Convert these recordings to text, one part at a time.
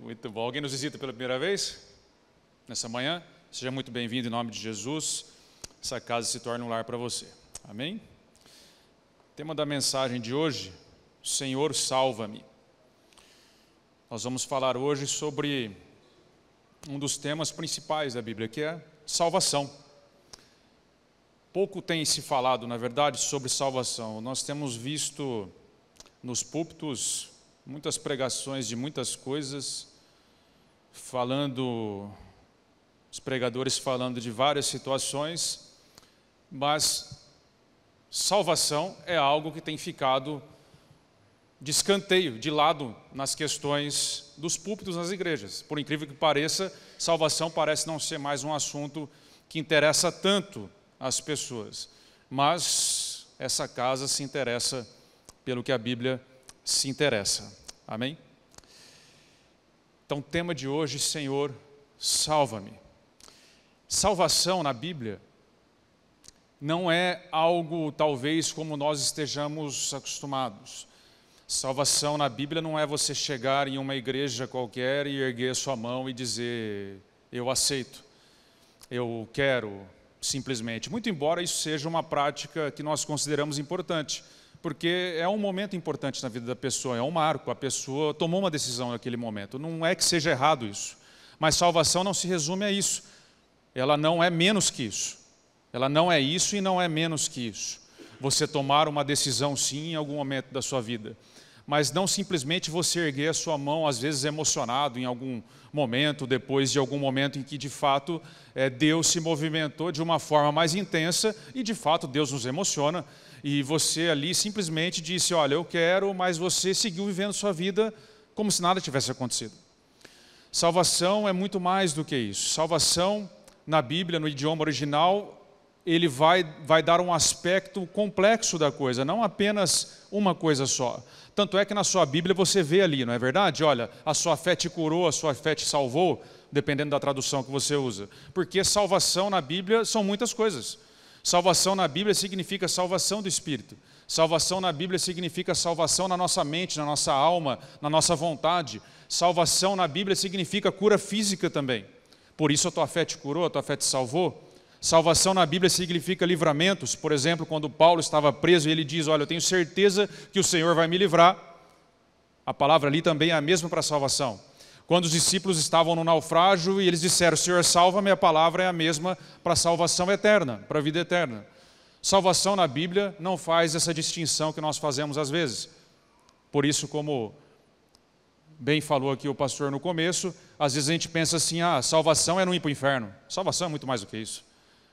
Muito bom. Alguém nos visita pela primeira vez? Nessa manhã? Seja muito bem-vindo em nome de Jesus. Essa casa se torne um lar para você. Amém? Tema da mensagem de hoje, Senhor, salva-me. Nós vamos falar hoje sobre um dos temas principais da Bíblia, que é salvação. Pouco tem se falado, na verdade, sobre salvação. Nós temos visto nos púlpitos muitas pregações de muitas coisas, os pregadores falando de várias situações, mas salvação é algo que tem ficado de escanteio, de lado nas questões dos púlpitos nas igrejas. Por incrível que pareça, salvação parece não ser mais um assunto que interessa tanto às pessoas, mas essa casa se interessa pelo que a Bíblia se interessa. Amém? Então, o tema de hoje, Senhor, salva-me. Salvação na Bíblia não é algo, talvez, como nós estejamos acostumados. Salvação na Bíblia não é você chegar em uma igreja qualquer e erguer sua mão e dizer, eu aceito, eu quero, simplesmente. Muito embora isso seja uma prática que nós consideramos importante, porque é um momento importante na vida da pessoa, é um marco, a pessoa tomou uma decisão naquele momento. Não é que seja errado isso, mas salvação não se resume a isso. Ela não é menos que isso. Ela não é isso e não é menos que isso. Você tomar uma decisão sim em algum momento da sua vida, mas não simplesmente você erguer a sua mão, às vezes emocionado em algum momento, depois de algum momento em que de fato Deus se movimentou de uma forma mais intensa e de fato Deus nos emociona e você ali simplesmente disse, olha, eu quero, mas você seguiu vivendo sua vida como se nada tivesse acontecido. Salvação é muito mais do que isso. Salvação na Bíblia, no idioma original, ele vai dar um aspecto complexo da coisa, não apenas uma coisa só. Tanto é que na sua Bíblia você vê ali, não é verdade? Olha, a sua fé te curou, a sua fé te salvou, dependendo da tradução que você usa. Porque salvação na Bíblia são muitas coisas. Salvação na Bíblia significa salvação do Espírito. Salvação na Bíblia significa salvação na nossa mente, na nossa alma, na nossa vontade. Salvação na Bíblia significa cura física também. Por isso a tua fé te curou, a tua fé te salvou. Salvação na Bíblia significa livramentos. Por exemplo, quando Paulo estava preso e ele diz, olha, eu tenho certeza que o Senhor vai me livrar. A palavra ali também é a mesma para salvação. Quando os discípulos estavam no naufrágio e eles disseram, Senhor, salva-me, a palavra é a mesma para salvação eterna, para a vida eterna. Salvação na Bíblia não faz essa distinção que nós fazemos às vezes. Por isso, como bem falou aqui o pastor no começo, às vezes a gente pensa assim, salvação é não ir para o inferno. Salvação é muito mais do que isso.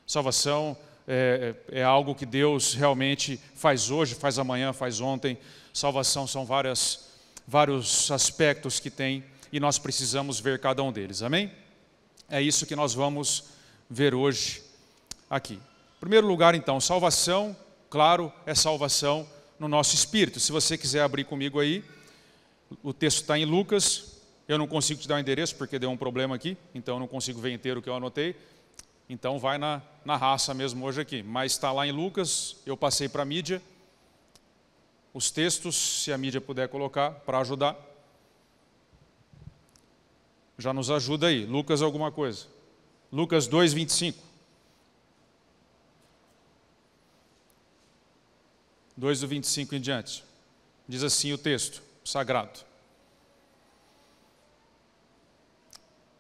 Salvação é algo que Deus realmente faz hoje, faz amanhã, faz ontem. Salvação são vários aspectos que tem e nós precisamos ver cada um deles, amém? É isso que nós vamos ver hoje aqui. Em primeiro lugar, então, salvação, claro, é salvação no nosso espírito. Se você quiser abrir comigo aí, o texto está em Lucas, eu não consigo te dar o endereço porque deu um problema aqui, então eu não consigo ver inteiro o que eu anotei. Então vai na raça mesmo hoje aqui, mas está lá em Lucas, eu passei para a mídia, os textos, se a mídia puder colocar para ajudar, já nos ajuda aí, Lucas alguma coisa, Lucas 2:25, 2:25 em diante, diz assim o texto sagrado.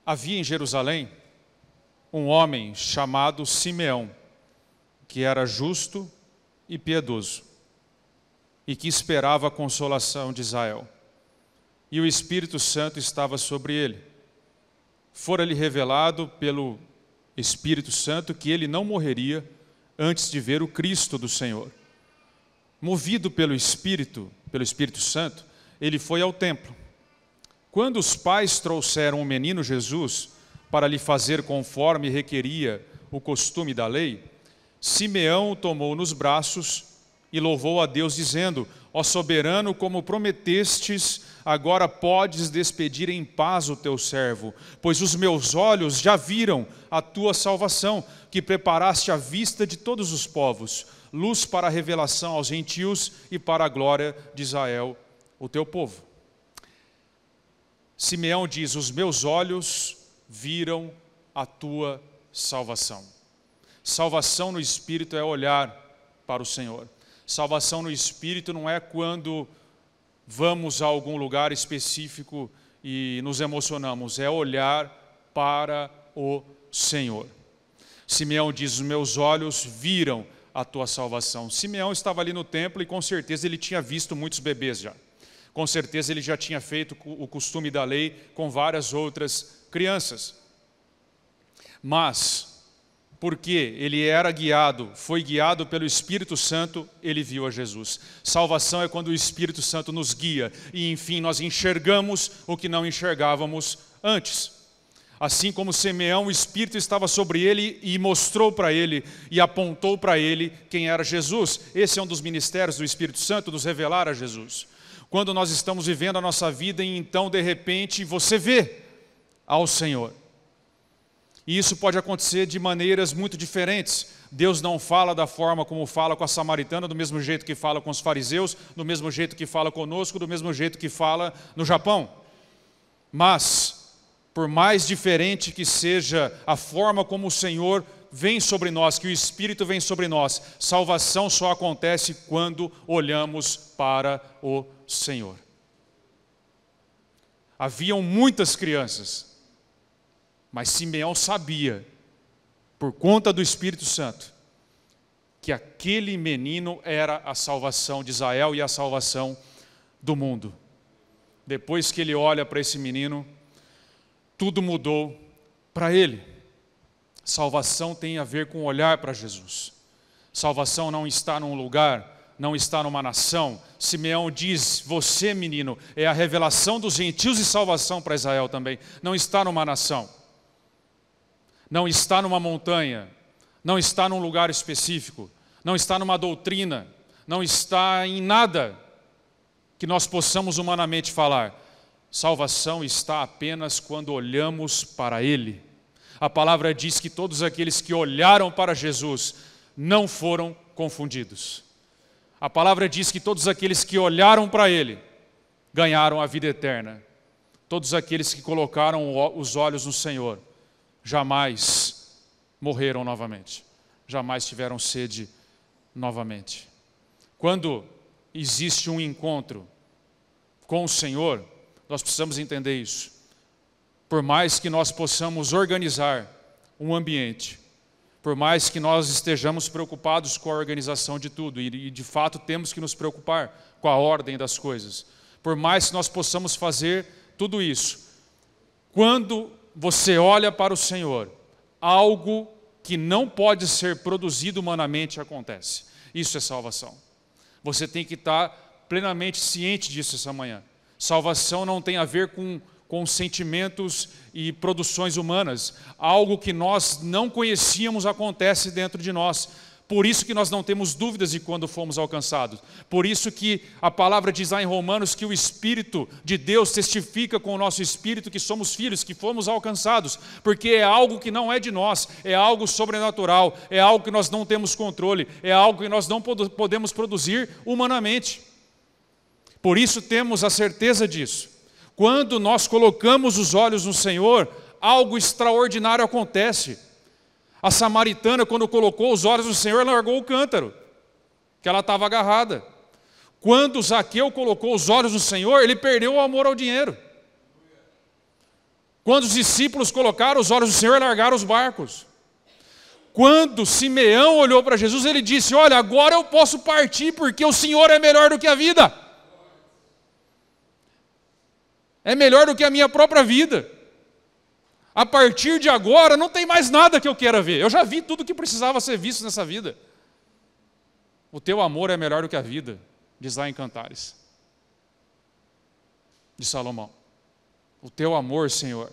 Havia em Jerusalém um homem chamado Simeão, que era justo e piedoso, e que esperava a consolação de Israel. E o Espírito Santo estava sobre ele. Fora-lhe revelado pelo Espírito Santo que ele não morreria antes de ver o Cristo do Senhor. Movido pelo Espírito Santo, ele foi ao templo. Quando os pais trouxeram o menino Jesus para lhe fazer conforme requeria o costume da lei, Simeão o tomou nos braços e louvou a Deus, dizendo, ó soberano, como prometestes, agora podes despedir em paz o teu servo, pois os meus olhos já viram a tua salvação, que preparaste à vista de todos os povos, luz para a revelação aos gentios e para a glória de Israel, o teu povo. Simeão diz: os meus olhos viram a tua salvação. Salvação no Espírito é olhar para o Senhor. Salvação no Espírito não é quando vamos a algum lugar específico e nos emocionamos, é olhar para o Senhor. Simeão diz: os meus olhos viram a tua salvação. Simeão estava ali no templo e com certeza ele tinha visto muitos bebês já. Com certeza ele já tinha feito o costume da lei com várias outras crianças. Mas, porque ele era guiado, foi guiado pelo Espírito Santo, ele viu a Jesus. Salvação é quando o Espírito Santo nos guia e, enfim, nós enxergamos o que não enxergávamos antes. Assim como Simeão, o Espírito estava sobre ele e mostrou para ele e apontou para ele quem era Jesus. Esse é um dos ministérios do Espírito Santo, nos revelar a Jesus. Quando nós estamos vivendo a nossa vida e então, de repente, você vê ao Senhor. E isso pode acontecer de maneiras muito diferentes. Deus não fala da forma como fala com a samaritana, do mesmo jeito que fala com os fariseus, do mesmo jeito que fala conosco, do mesmo jeito que fala no Japão. Mas, por mais diferente que seja a forma como o Senhor vem sobre nós, que o Espírito vem sobre nós, salvação só acontece quando olhamos para o Senhor. Haviam muitas crianças, mas Simeão sabia, por conta do Espírito Santo, que aquele menino era a salvação de Israel e a salvação do mundo. Depois que ele olha para esse menino, tudo mudou para ele. Salvação tem a ver com olhar para Jesus. Salvação não está num lugar, não está numa nação. Simeão diz: você, menino, é a revelação dos gentios e salvação para Israel também. Não está numa nação. Não está numa montanha, não está num lugar específico, não está numa doutrina, não está em nada que nós possamos humanamente falar. Salvação está apenas quando olhamos para Ele. A palavra diz que todos aqueles que olharam para Jesus não foram confundidos. A palavra diz que todos aqueles que olharam para Ele ganharam a vida eterna. Todos aqueles que colocaram os olhos no Senhor jamais morreram novamente, jamais tiveram sede novamente. Quando existe um encontro com o Senhor, nós precisamos entender isso. Por mais que nós possamos organizar um ambiente, por mais que nós estejamos preocupados com a organização de tudo, e de fato temos que nos preocupar com a ordem das coisas, por mais que nós possamos fazer tudo isso, quando você olha para o Senhor, algo que não pode ser produzido humanamente acontece. Isso é salvação. Você tem que estar plenamente ciente disso essa manhã. Salvação não tem a ver com sentimentos e produções humanas. Algo que nós não conhecíamos acontece dentro de nós. Por isso que nós não temos dúvidas de quando fomos alcançados. Por isso que a palavra diz lá em Romanos que o Espírito de Deus testifica com o nosso Espírito que somos filhos, que fomos alcançados. Porque é algo que não é de nós, é algo sobrenatural, é algo que nós não temos controle, é algo que nós não podemos produzir humanamente. Por isso temos a certeza disso. Quando nós colocamos os olhos no Senhor, algo extraordinário acontece. A samaritana, quando colocou os olhos no Senhor, largou o cântaro, que ela estava agarrada. Quando Zaqueu colocou os olhos no Senhor, ele perdeu o amor ao dinheiro. Quando os discípulos colocaram os olhos no Senhor, largaram os barcos. Quando Simeão olhou para Jesus, ele disse: olha, agora eu posso partir, porque o Senhor é melhor do que a vida. É melhor do que a minha própria vida. A partir de agora, não tem mais nada que eu queira ver. Eu já vi tudo que precisava ser visto nessa vida. O teu amor é melhor do que a vida, diz lá em Cantares, de Salomão. O teu amor, Senhor,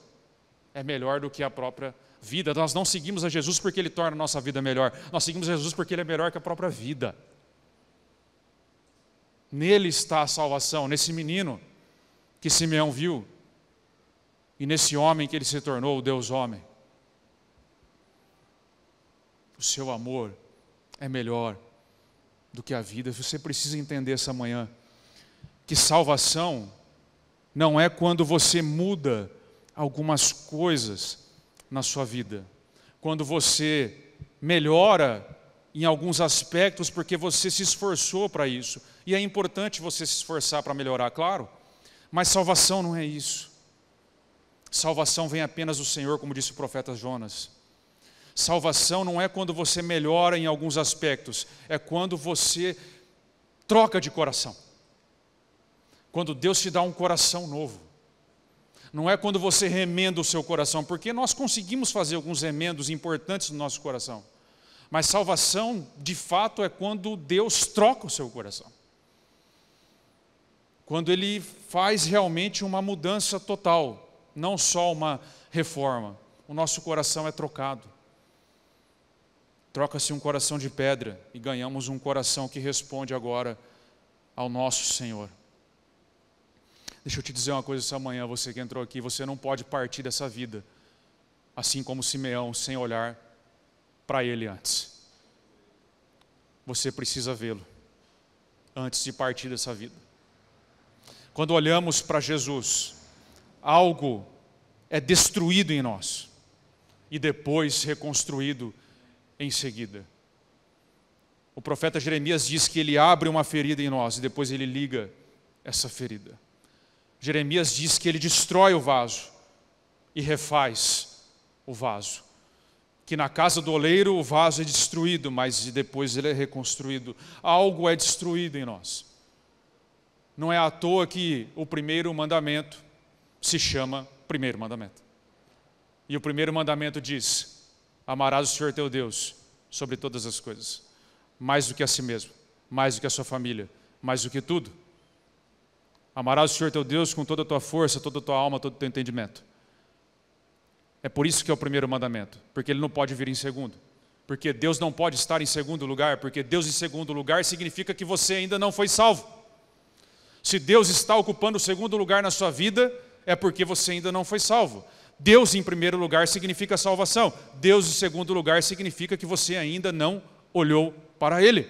é melhor do que a própria vida. Nós não seguimos a Jesus porque Ele torna a nossa vida melhor. Nós seguimos a Jesus porque Ele é melhor que a própria vida. Nele está a salvação, nesse menino que Simeão viu, e nesse homem que ele se tornou, o Deus homem. O seu amor é melhor do que a vida. Você precisa entender essa manhã que salvação não é quando você muda algumas coisas na sua vida, quando você melhora em alguns aspectos porque você se esforçou para isso. E é importante você se esforçar para melhorar, claro, mas salvação não é isso. Salvação vem apenas do Senhor, como disse o profeta Jonas. Salvação não é quando você melhora em alguns aspectos, é quando você troca de coração. Quando Deus te dá um coração novo. Não é quando você remenda o seu coração, porque nós conseguimos fazer alguns remendos importantes no nosso coração. Mas salvação, de fato, é quando Deus troca o seu coração. Quando Ele faz realmente uma mudança total, não só uma reforma. O nosso coração é trocado. Troca-se um coração de pedra e ganhamos um coração que responde agora ao nosso Senhor. Deixa eu te dizer uma coisa essa manhã, você que entrou aqui, você não pode partir dessa vida, assim como Simeão, sem olhar para ele antes. Você precisa vê-lo antes de partir dessa vida. Quando olhamos para Jesus, algo é destruído em nós e depois reconstruído em seguida. O profeta Jeremias diz que ele abre uma ferida em nós e depois ele liga essa ferida. Jeremias diz que ele destrói o vaso e refaz o vaso. Que na casa do oleiro o vaso é destruído, mas depois ele é reconstruído. Algo é destruído em nós. Não é à toa que o primeiro mandamento se chama primeiro mandamento. E o primeiro mandamento diz: amarás o Senhor teu Deus sobre todas as coisas, mais do que a si mesmo, mais do que a sua família, mais do que tudo. Amarás o Senhor teu Deus com toda a tua força, toda a tua alma, todo o teu entendimento. É por isso que é o primeiro mandamento, porque ele não pode vir em segundo. Porque Deus não pode estar em segundo lugar, porque Deus em segundo lugar significa que você ainda não foi salvo. Se Deus está ocupando o segundo lugar na sua vida, é porque você ainda não foi salvo. Deus em primeiro lugar significa salvação. Deus em segundo lugar significa que você ainda não olhou para Ele.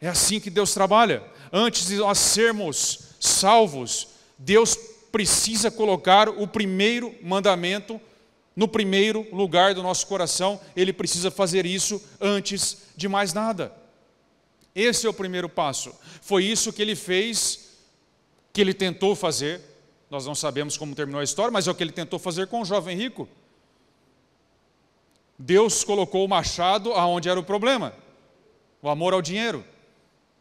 É assim que Deus trabalha. Antes de nós sermos salvos, Deus precisa colocar o primeiro mandamento no primeiro lugar do nosso coração. Ele precisa fazer isso antes de mais nada. Esse é o primeiro passo. Foi isso que ele fez, que ele tentou fazer. Nós não sabemos como terminou a história, mas é o que ele tentou fazer com o jovem rico. Deus colocou o machado aonde era o problema. O amor ao dinheiro.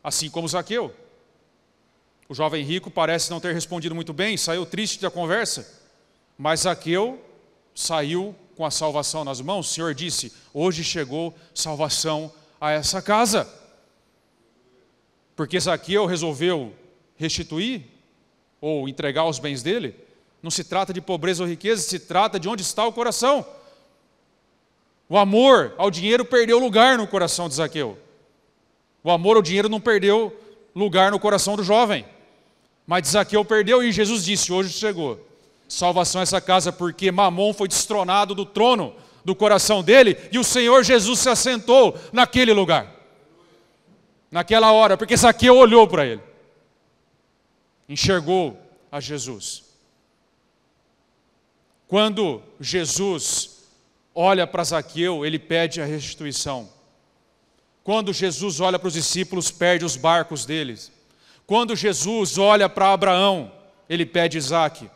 Assim como Zaqueu. O jovem rico parece não ter respondido muito bem, saiu triste da conversa. Mas Zaqueu saiu com a salvação nas mãos. O Senhor disse: hoje chegou salvação a essa casa. Porque Zaqueu resolveu restituir ou entregar os bens dele. Não se trata de pobreza ou riqueza, se trata de onde está o coração. O amor ao dinheiro perdeu lugar no coração de Zaqueu. O amor ao dinheiro não perdeu lugar no coração do jovem. Mas Zaqueu perdeu e Jesus disse: hoje chegou salvação a essa casa, porque Mamon foi destronado do trono do coração dele e o Senhor Jesus se assentou naquele lugar. Naquela hora, porque Zaqueu olhou para ele. Enxergou a Jesus. Quando Jesus olha para Zaqueu, ele pede a restituição. Quando Jesus olha para os discípulos, perde os barcos deles. Quando Jesus olha para Abraão, ele pede Isaque.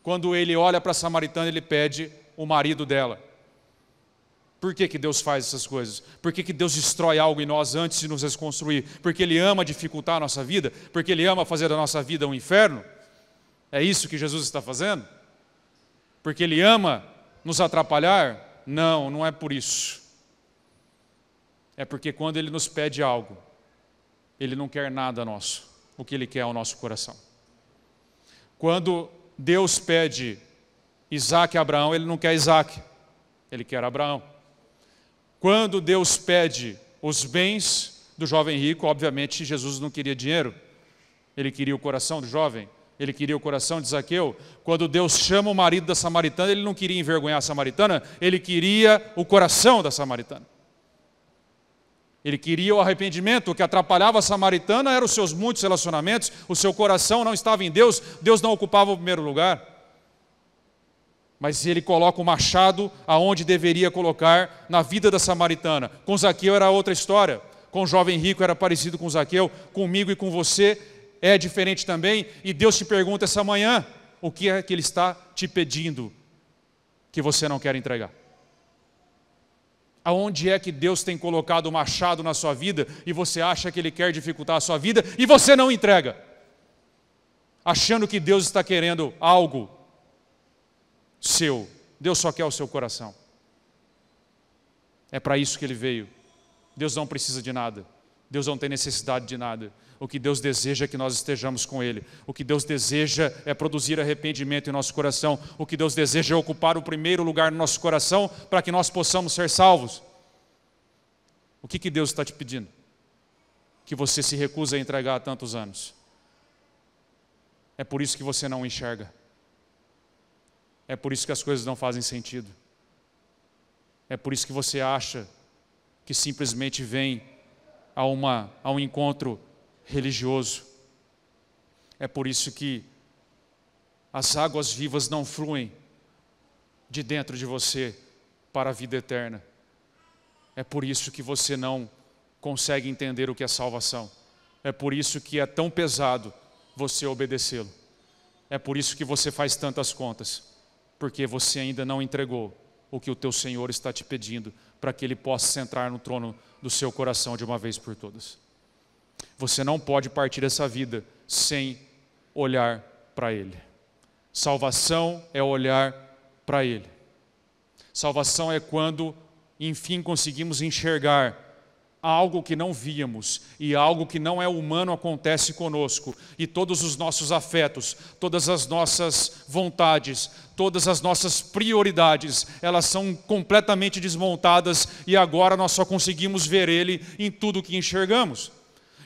Quando ele olha para a samaritana, ele pede o marido dela. Por que que Deus faz essas coisas? Por que que Deus destrói algo em nós antes de nos reconstruir? Porque Ele ama dificultar a nossa vida? Porque Ele ama fazer da nossa vida um inferno? É isso que Jesus está fazendo? Porque Ele ama nos atrapalhar? Não, não é por isso. É porque quando Ele nos pede algo, Ele não quer nada nosso. O que Ele quer é o nosso coração. Quando Deus pede Isaque a Abraão, Ele não quer Isaque. Ele quer Abraão. Quando Deus pede os bens do jovem rico, obviamente Jesus não queria dinheiro. Ele queria o coração do jovem. Ele queria o coração de Zaqueu. Quando Deus chama o marido da samaritana, Ele não queria envergonhar a samaritana, Ele queria o coração da samaritana. Ele queria o arrependimento. O que atrapalhava a samaritana eram os seus muitos relacionamentos, o seu coração não estava em Deus, Deus não ocupava o primeiro lugar. Mas ele coloca o machado aonde deveria colocar, na vida da samaritana. Com Zaqueu era outra história. Com o jovem rico era parecido com Zaqueu. Comigo e com você é diferente também. E Deus te pergunta essa manhã, o que é que Ele está te pedindo que você não quer entregar? Aonde é que Deus tem colocado o machado na sua vida e você acha que Ele quer dificultar a sua vida e você não entrega? Achando que Deus está querendo algo seu. Deus só quer o seu coração. É para isso que Ele veio. Deus não precisa de nada. Deus não tem necessidade de nada. O que Deus deseja é que nós estejamos com Ele. O que Deus deseja é produzir arrependimento em nosso coração. O que Deus deseja é ocupar o primeiro lugar no nosso coração para que nós possamos ser salvos. O que Deus está te pedindo? Que você se recusa a entregar há tantos anos. É por isso que você não enxerga. É por isso que as coisas não fazem sentido. É por isso que você acha que simplesmente vem a um encontro religioso. É por isso que as águas vivas não fluem de dentro de você para a vida eterna. É por isso que você não consegue entender o que é salvação. É por isso que é tão pesado você obedecê-lo. É por isso que você faz tantas contas. Porque você ainda não entregou o que o teu Senhor está te pedindo para que Ele possa sentar no trono do seu coração de uma vez por todas. Você não pode partir dessa vida sem olhar para Ele. Salvação é olhar para Ele. Salvação é quando, enfim, conseguimos enxergar algo que não víamos e algo que não é humano acontece conosco. E todos os nossos afetos, todas as nossas vontades, todas as nossas prioridades, elas são completamente desmontadas e agora nós só conseguimos ver Ele em tudo que enxergamos.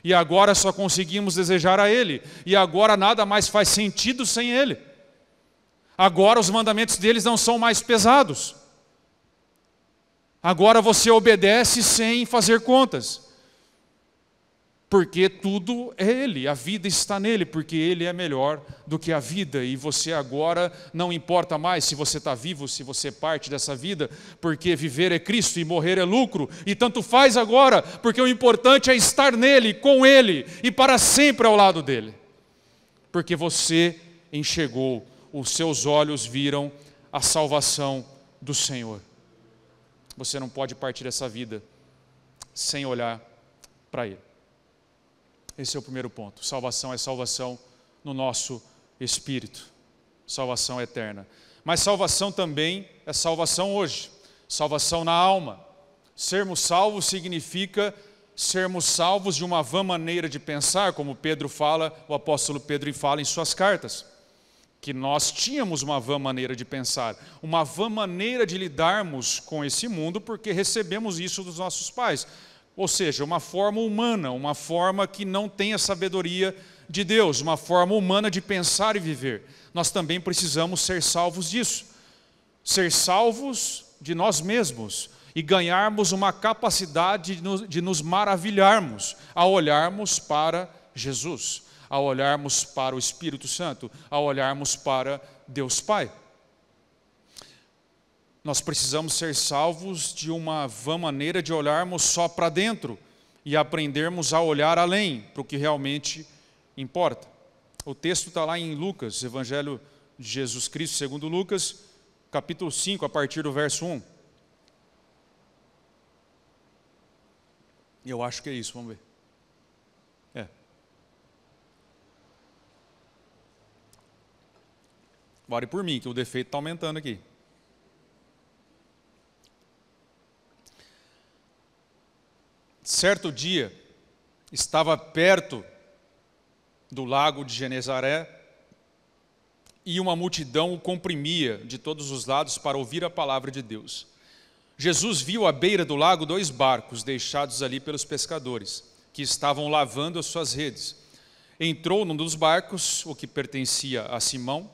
E agora só conseguimos desejar a Ele. E agora nada mais faz sentido sem Ele. Agora os mandamentos deles não são mais pesados. Agora você obedece sem fazer contas. Porque tudo é Ele, a vida está nele, porque Ele é melhor do que a vida. E você agora não importa mais se você está vivo, se você é parte dessa vida, porque viver é Cristo e morrer é lucro. E tanto faz agora, porque o importante é estar nele, com Ele e para sempre ao lado dele. Porque você enxergou, os seus olhos viram a salvação do Senhor. Você não pode partir dessa vida sem olhar para Ele. Esse é o primeiro ponto. Salvação é salvação no nosso espírito. Salvação eterna. Mas salvação também é salvação hoje. Salvação na alma. Sermos salvos significa sermos salvos de uma vã maneira de pensar, como Pedro fala, o apóstolo Pedro fala em suas cartas. Que nós tínhamos uma vã maneira de pensar, uma vã maneira de lidarmos com esse mundo, porque recebemos isso dos nossos pais. Ou seja, uma forma humana, uma forma que não tem a sabedoria de Deus, uma forma humana de pensar e viver. Nós também precisamos ser salvos disso. Ser salvos de nós mesmos e ganharmos uma capacidade de nos maravilharmos ao olharmos para Jesus. Ao olharmos para o Espírito Santo, ao olharmos para Deus Pai. Nós precisamos ser salvos de uma vã maneira de olharmos só para dentro e aprendermos a olhar além, para o que realmente importa. O texto está lá em Lucas, Evangelho de Jesus Cristo, segundo Lucas, capítulo 5, a partir do verso 1. Eu acho que é isso, vamos ver. Ore por mim, que o defeito está aumentando aqui. Certo dia, estava perto do lago de Genezaré e uma multidão o comprimia de todos os lados para ouvir a palavra de Deus. Jesus viu à beira do lago 2 barcos deixados ali pelos pescadores, que estavam lavando as suas redes. Entrou num dos barcos, o que pertencia a Simão,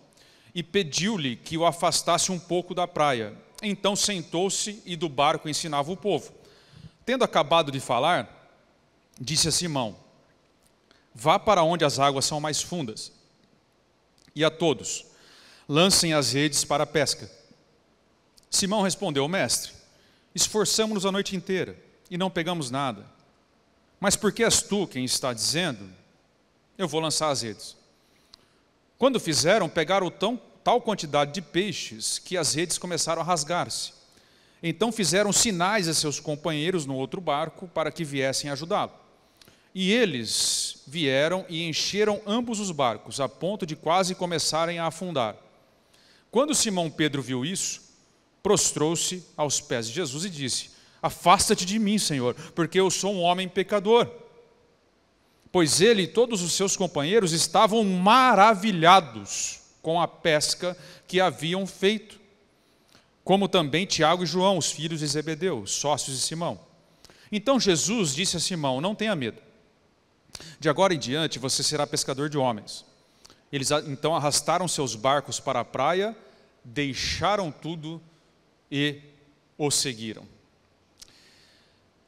e pediu-lhe que o afastasse um pouco da praia. Então sentou-se e do barco ensinava o povo. Tendo acabado de falar, disse a Simão: vá para onde as águas são mais fundas, e a todos, lancem as redes para a pesca. Simão respondeu: mestre, esforçamo-nos a noite inteira, e não pegamos nada. Mas porque és tu quem está dizendo, eu vou lançar as redes. Quando fizeram, pegaram tal quantidade de peixes, que as redes começaram a rasgar-se. Então fizeram sinais a seus companheiros no outro barco, para que viessem ajudá-lo. E eles vieram e encheram ambos os barcos, a ponto de quase começarem a afundar. Quando Simão Pedro viu isso, prostrou-se aos pés de Jesus e disse: afasta-te de mim, Senhor, porque eu sou um homem pecador. Pois ele e todos os seus companheiros estavam maravilhados com a pesca que haviam feito, como também Tiago e João, os filhos de Zebedeu, sócios de Simão. Então Jesus disse a Simão: não tenha medo, de agora em diante você será pescador de homens. Eles então arrastaram seus barcos para a praia, deixaram tudo e o seguiram.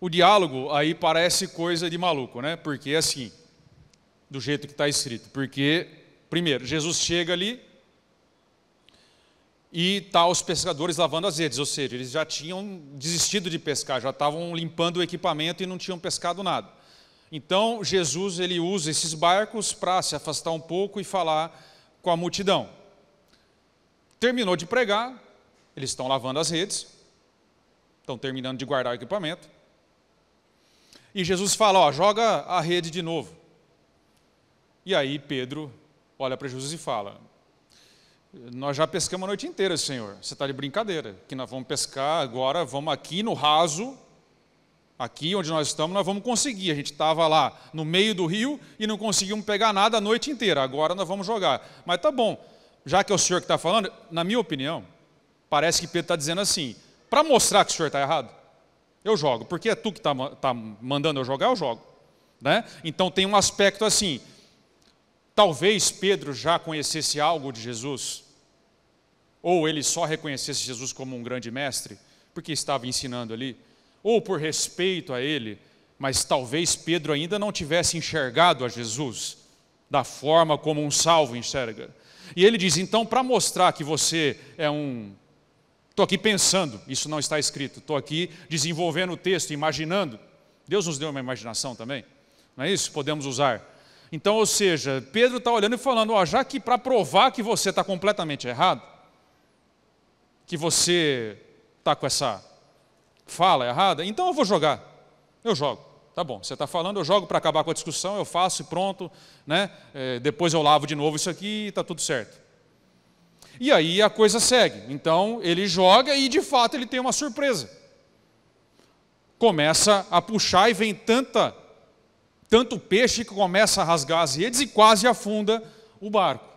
O diálogo aí parece coisa de maluco, né? Porque assim, do jeito que está escrito. Porque, primeiro, Jesus chega ali e está os pescadores lavando as redes, ou seja, eles já tinham desistido de pescar, já estavam limpando o equipamento e não tinham pescado nada. Então, Jesus ele usa esses barcos para se afastar um pouco e falar com a multidão. Terminou de pregar, eles estão lavando as redes, estão terminando de guardar o equipamento. E Jesus fala: ó, joga a rede de novo. E aí Pedro olha para Jesus e fala: nós já pescamos a noite inteira, Senhor, você está de brincadeira, que nós vamos pescar agora, vamos aqui no raso, aqui onde nós estamos, nós vamos conseguir. A gente estava lá no meio do rio e não conseguimos pegar nada a noite inteira, agora nós vamos jogar. Mas tá bom, já que é o Senhor que está falando, na minha opinião, parece que Pedro está dizendo assim: para mostrar que o Senhor está errado, eu jogo, porque é tu que está mandando eu jogar, eu jogo. Né? Então tem um aspecto assim, talvez Pedro já conhecesse algo de Jesus, ou ele só reconhecesse Jesus como um grande mestre, porque estava ensinando ali, ou por respeito a ele, mas talvez Pedro ainda não tivesse enxergado a Jesus da forma como um salvo enxerga. E ele diz: então, para mostrar que você é um... Estou aqui pensando, isso não está escrito, estou aqui desenvolvendo o texto, imaginando. Deus nos deu uma imaginação também, não é isso? Podemos usar. Então, ou seja, Pedro está olhando e falando: ó, já que para provar que você está completamente errado, que você está com essa fala errada, então eu vou jogar, eu jogo. Tá bom, você está falando, eu jogo para acabar com a discussão, eu faço e pronto, né? Depois eu lavo de novo isso aqui e está tudo certo. E aí a coisa segue. Então ele joga e de fato ele tem uma surpresa. Começa a puxar e vem tanto peixe que começa a rasgar as redes e quase afunda o barco.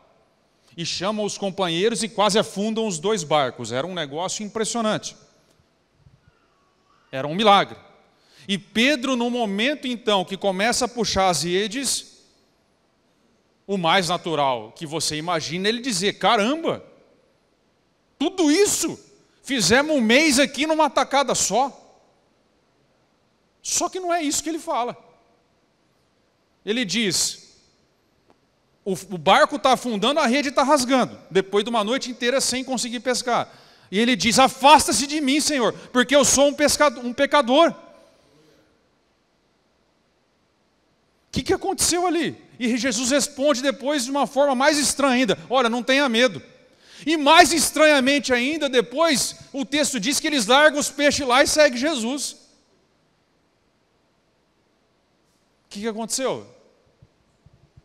E chama os companheiros e quase afundam os dois barcos. Era um negócio impressionante. Era um milagre. E Pedro, no momento então que começa a puxar as redes, o mais natural que você imagina é ele dizer: caramba, tudo isso, fizemos um mês aqui numa tacada só. Só que não é isso que ele fala. Ele diz: o barco está afundando, a rede está rasgando, depois de uma noite inteira sem conseguir pescar. E ele diz: afasta-se de mim, Senhor, porque eu sou um pecador. O que aconteceu ali? E Jesus responde depois de uma forma mais estranha ainda: olha, não tenha medo. E mais estranhamente ainda, depois, o texto diz que eles largam os peixes lá e seguem Jesus. O que aconteceu?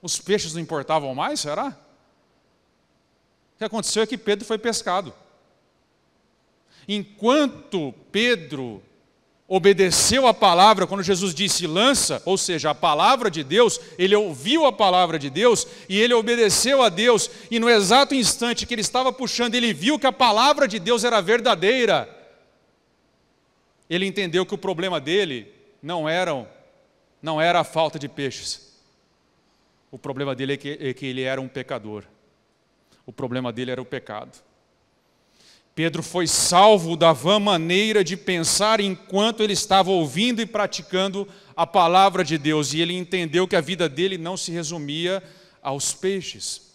Os peixes não importavam mais, será? O que aconteceu é que Pedro foi pescado. Enquanto Pedro obedeceu a palavra, quando Jesus disse lança, ou seja, a palavra de Deus, ele ouviu a palavra de Deus e ele obedeceu a Deus, e no exato instante que ele estava puxando, ele viu que a palavra de Deus era verdadeira. Ele entendeu que o problema dele não era a falta de peixes. O problema dele é que ele era um pecador. O problema dele era o pecado. Pedro foi salvo da vã maneira de pensar enquanto ele estava ouvindo e praticando a palavra de Deus. E ele entendeu que a vida dele não se resumia aos peixes.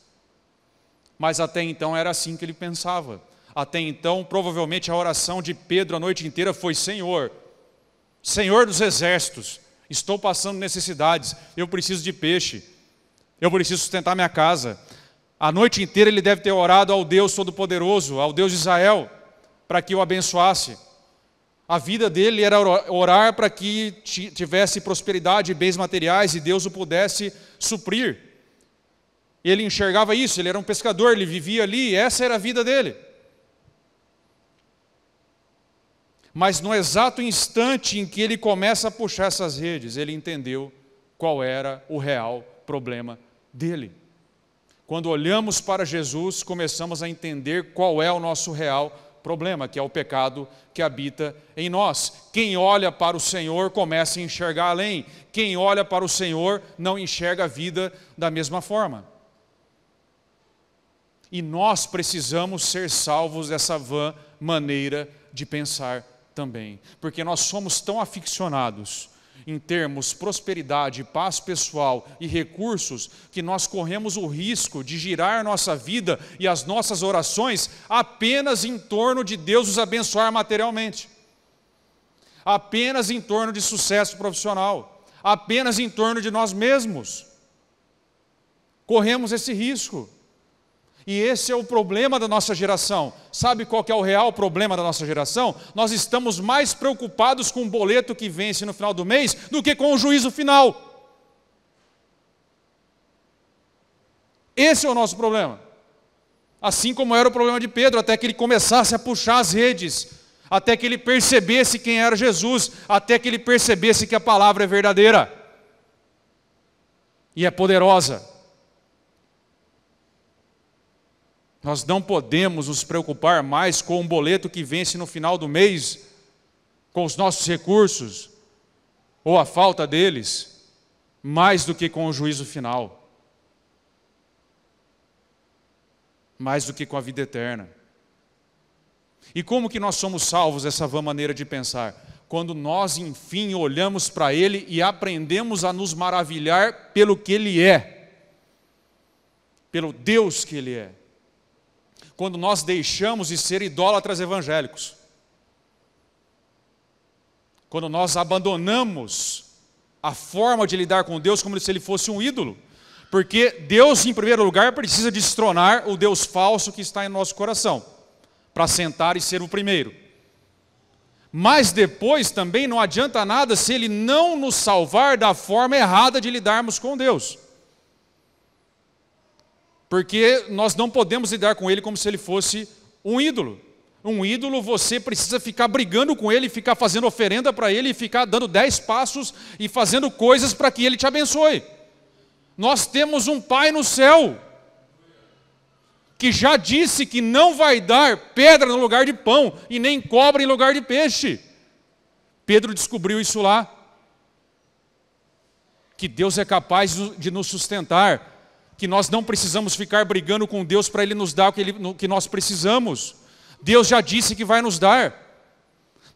Mas até então era assim que ele pensava. Até então, provavelmente a oração de Pedro a noite inteira foi: Senhor, Senhor dos exércitos, estou passando necessidades, eu preciso de peixe, eu preciso sustentar minha casa. A noite inteira ele deve ter orado ao Deus Todo-Poderoso, ao Deus de Israel, para que o abençoasse. A vida dele era orar para que tivesse prosperidade e bens materiais e Deus o pudesse suprir. Ele enxergava isso, ele era um pescador, ele vivia ali, essa era a vida dele. Mas no exato instante em que ele começa a puxar essas redes, ele entendeu qual era o real problema dele. Quando olhamos para Jesus, começamos a entender qual é o nosso real problema, que é o pecado que habita em nós. Quem olha para o Senhor começa a enxergar além. Quem olha para o Senhor não enxerga a vida da mesma forma. E nós precisamos ser salvos dessa vã maneira de pensar também. Porque nós somos tão aficionados em termos prosperidade, paz pessoal e recursos, que nós corremos o risco de girar nossa vida e as nossas orações apenas em torno de Deus nos abençoar materialmente, apenas em torno de sucesso profissional, apenas em torno de nós mesmos. Corremos esse risco. E esse é o problema da nossa geração. Sabe qual que é o real problema da nossa geração? Nós estamos mais preocupados com o boleto que vence no final do mês do que com o juízo final. Esse é o nosso problema. Assim como era o problema de Pedro, até que ele começasse a puxar as redes, até que ele percebesse quem era Jesus, até que ele percebesse que a palavra é verdadeira e é poderosa. Nós não podemos nos preocupar mais com o boleto que vence no final do mês, com os nossos recursos, ou a falta deles, mais do que com o juízo final, mais do que com a vida eterna. E como que nós somos salvos dessa vã maneira de pensar? Quando nós, enfim, olhamos para Ele e aprendemos a nos maravilhar pelo que Ele é, pelo Deus que Ele é. Quando nós deixamos de ser idólatras evangélicos, quando nós abandonamos a forma de lidar com Deus como se Ele fosse um ídolo, porque Deus, em primeiro lugar, precisa destronar o Deus falso que está em nosso coração, para sentar e ser o primeiro. Mas depois também não adianta nada se Ele não nos salvar da forma errada de lidarmos com Deus. Porque nós não podemos lidar com Ele como se Ele fosse um ídolo. Um ídolo, você precisa ficar brigando com Ele, ficar fazendo oferenda para Ele, e ficar dando 10 passos e fazendo coisas para que Ele te abençoe. Nós temos um Pai no céu, que já disse que não vai dar pedra no lugar de pão, e nem cobra em lugar de peixe. Pedro descobriu isso lá. Que Deus é capaz de nos sustentar, que nós não precisamos ficar brigando com Deus para Ele nos dar o que nós precisamos. Deus já disse que vai nos dar.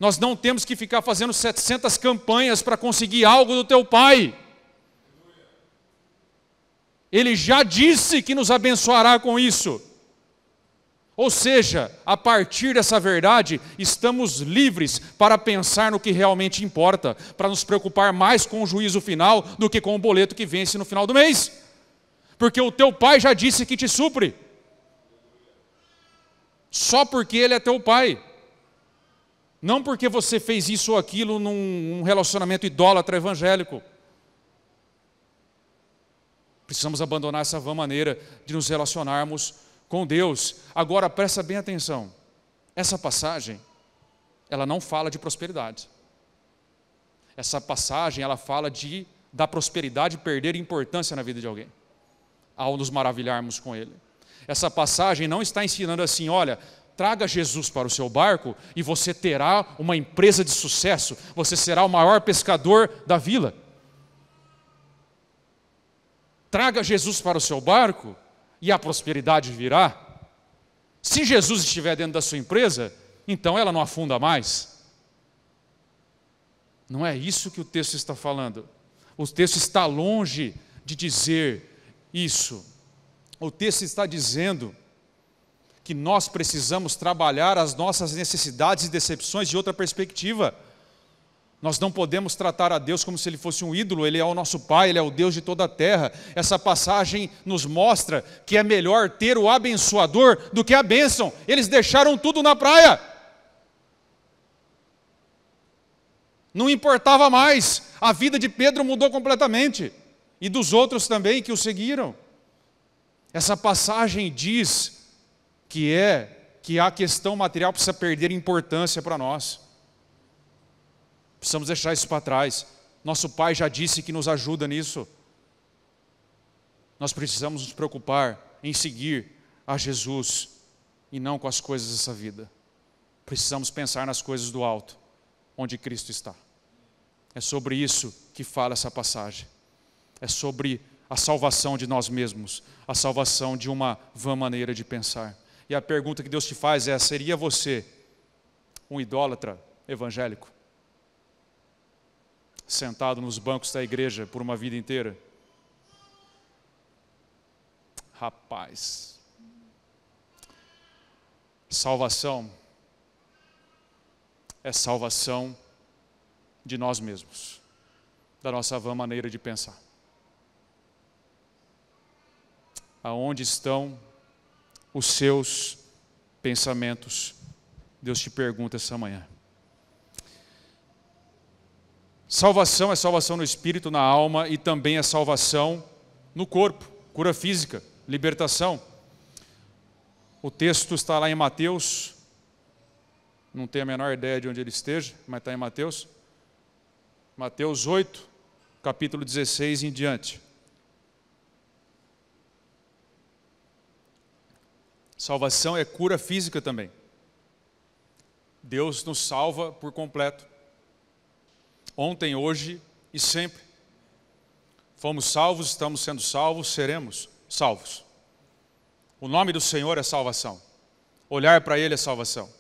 Nós não temos que ficar fazendo 700 campanhas para conseguir algo do teu Pai. Ele já disse que nos abençoará com isso. Ou seja, a partir dessa verdade, estamos livres para pensar no que realmente importa, para nos preocupar mais com o juízo final do que com o boleto que vence no final do mês. Porque o teu Pai já disse que te supre. Só porque Ele é teu Pai. Não porque você fez isso ou aquilo num relacionamento idólatra evangélico. Precisamos abandonar essa vã maneira de nos relacionarmos com Deus. Agora, presta bem atenção. Essa passagem, ela não fala de prosperidade. Essa passagem, ela fala da prosperidade perder importância na vida de alguém, ao nos maravilharmos com Ele. Essa passagem não está ensinando assim: olha, traga Jesus para o seu barco e você terá uma empresa de sucesso, você será o maior pescador da vila. Traga Jesus para o seu barco e a prosperidade virá. Se Jesus estiver dentro da sua empresa, então ela não afunda mais. Não é isso que o texto está falando. O texto está longe de dizer isso. O texto está dizendo que nós precisamos trabalhar as nossas necessidades e decepções de outra perspectiva. Nós não podemos tratar a Deus como se Ele fosse um ídolo. Ele é o nosso Pai, Ele é o Deus de toda a terra. Essa passagem nos mostra que é melhor ter o abençoador do que a bênção. Eles deixaram tudo na praia. Não importava mais. A vida de Pedro mudou completamente. E dos outros também que o seguiram. Essa passagem diz que a questão material precisa perder importância para nós. Precisamos deixar isso para trás. Nosso Pai já disse que nos ajuda nisso. Nós precisamos nos preocupar em seguir a Jesus e não com as coisas dessa vida. Precisamos pensar nas coisas do alto, onde Cristo está. É sobre isso que fala essa passagem. É sobre a salvação de nós mesmos, a salvação de uma vã maneira de pensar. E a pergunta que Deus te faz é: seria você um idólatra evangélico? Sentado nos bancos da igreja por uma vida inteira? Rapaz, salvação é salvação de nós mesmos, da nossa vã maneira de pensar. Aonde estão os seus pensamentos? Deus te pergunta essa manhã. Salvação é salvação no espírito, na alma e também é salvação no corpo, cura física, libertação. O texto está lá em Mateus, não tenho a menor ideia de onde ele esteja, mas está em Mateus. Mateus 8, capítulo 16 em diante. Salvação é cura física também. Deus nos salva por completo. Ontem, hoje e sempre. Fomos salvos, estamos sendo salvos, seremos salvos. O nome do Senhor é salvação. Olhar para Ele é salvação.